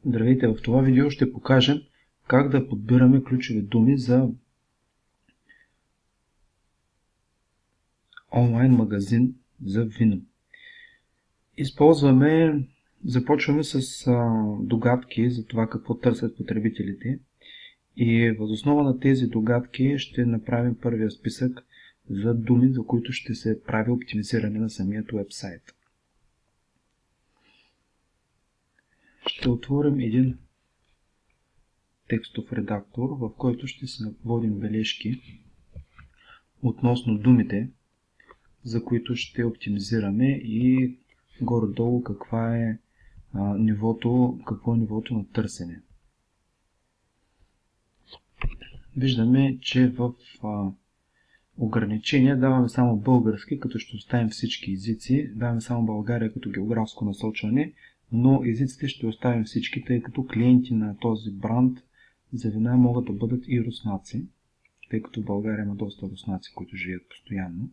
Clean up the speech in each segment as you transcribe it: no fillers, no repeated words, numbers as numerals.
Здравейте! В това видео ще покажем как да подбираме ключови думи за онлайн магазин за вино. Започваме с догадки за това какво търсят потребителите и въз основа на тези догадки ще направим първия списък за думи, за които ще се прави оптимизиране на самият уебсайт. Ще отворим един текстов редактор, в който ще си водим бележки относно думите, за които ще оптимизираме и горе-долу какво е нивото на търсене. Виждаме, че в ограничения даваме само български, като ще оставим всички езици, даваме само България като географско насочване, но езиците ще оставим всички, тъй като клиенти на този бранд за вина могат да бъдат и руснаци, тъй като в България има доста руснаци, които живеят постоянно,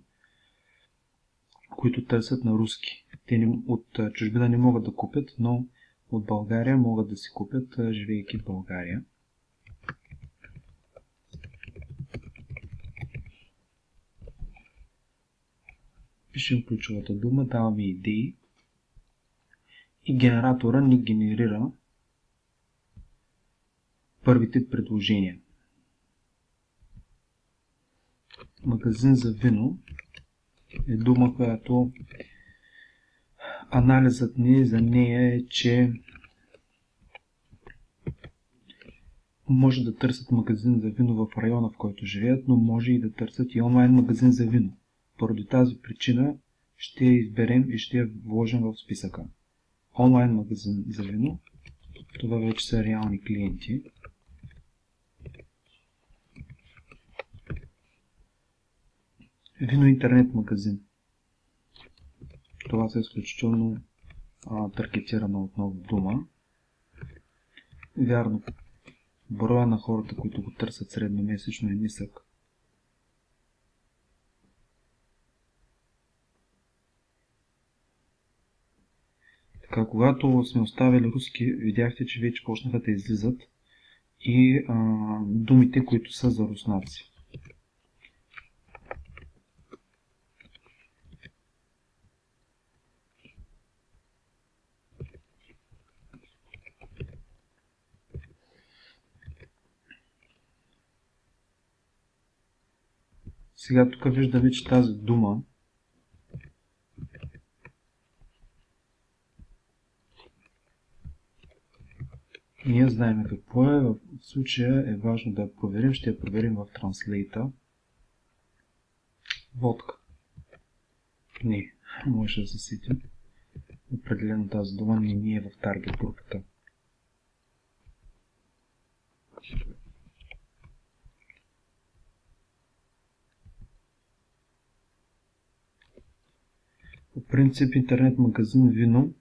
които търсят на руски. Те от чужбина не могат да купят, но от България могат да си купят, живеейки в България. Пишем ключовата дума, даваме идеи и генератора ни генерира първите предложения. Магазин за вино е дума, която анализът ни за нея е, че може да търсят магазин за вино в района, в който живеят, но може и да търсят и онлайн магазин за вино. Поради тази причина ще я изберем и ще я вложим в списъка. Онлайн магазин за вино, това вече са реални клиенти. Вино интернет магазин. Това са изключително таргетирана отново дума. Вярно, броя на хората, които го търсят средномесечно е нисък. Така, когато сме оставили руски, видяхте, че вече почнаха да излизат и думите, които са за руснаци. Сега тук виждаме, че тази дума ние знаем какво е. В случая е важно да я проверим. Ще я проверим в Translate. Водка. Не, може да се сетим. Определено тази дума не е в таргет групата. По принцип интернет магазин вино,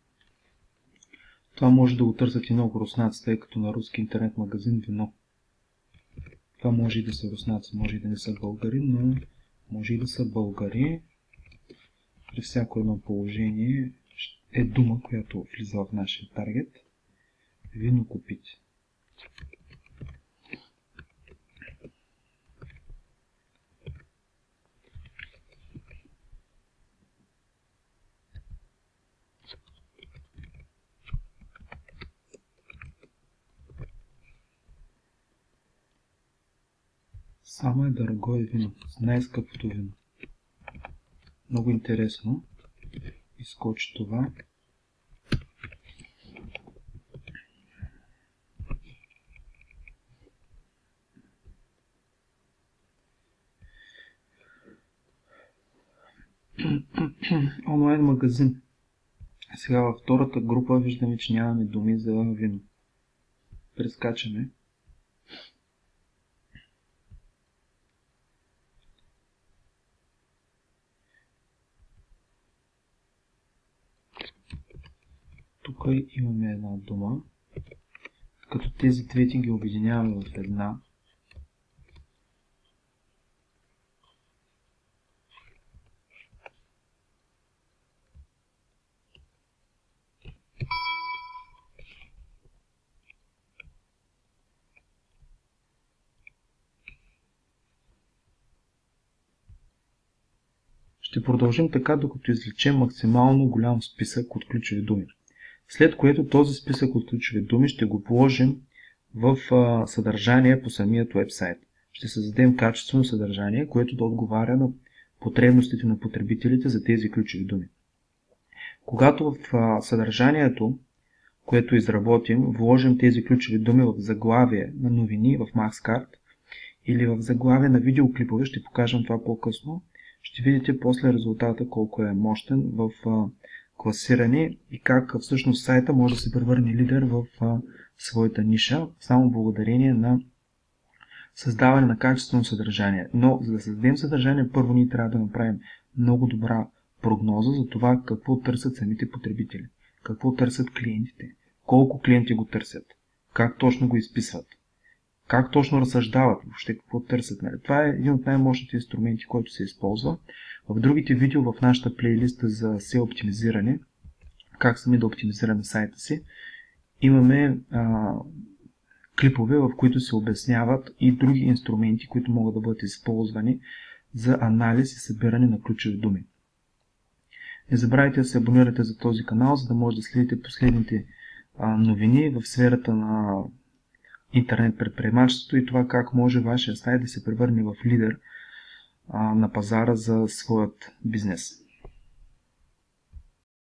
това може да го търсят и много руснаци, тъй като на руски интернет магазин вино. Това може и да са руснаци, може и да не са българи, но може и да са българи. При всяко едно положение е дума, която влиза в нашия таргет. Вино купите. Самое дорогое вино, най-скъпото вино. Много интересно. Изкочи това. Онлайн магазин. Сега във втората група виждаме, че нямаме думи за вино. Прескачаме. Тук имаме една дума, като тези двете ги обединяваме в една. Ще продължим така, докато извлечем максимално голям списък от ключови думи. След което този списък от ключови думи ще го вложим в съдържание по самият уебсайт. Ще създадем качествено съдържание, което да отговаря на потребностите на потребителите за тези ключови думи. Когато в съдържанието, което изработим, вложим тези ключови думи в заглавие на новини в Maxcart или в заглавие на видеоклипове, ще покажем това по-късно, ще видите после резултата колко е мощен в класиране и как всъщност сайта може да се превърне лидер в своята ниша, само благодарение на създаване на качествено съдържание. Но за да създадем съдържание, първо ние трябва да направим много добра прогноза за това какво търсят самите потребители, какво търсят клиентите, колко клиенти го търсят, как точно го изписват, как точно разсъждават, въобще какво търсят. Това е един от най-мощните инструменти, който се използва. В другите видео в нашата плейлиста за SEO оптимизиране, как сами да оптимизираме сайта си, имаме клипове, в които се обясняват и други инструменти, които могат да бъдат използвани за анализ и събиране на ключови думи. Не забравяйте да се абонирате за този канал, за да може да следите последните новини в сферата на интернет предприемачеството и това как може вашия сайт да се превърне в лидер на пазара за своят бизнес.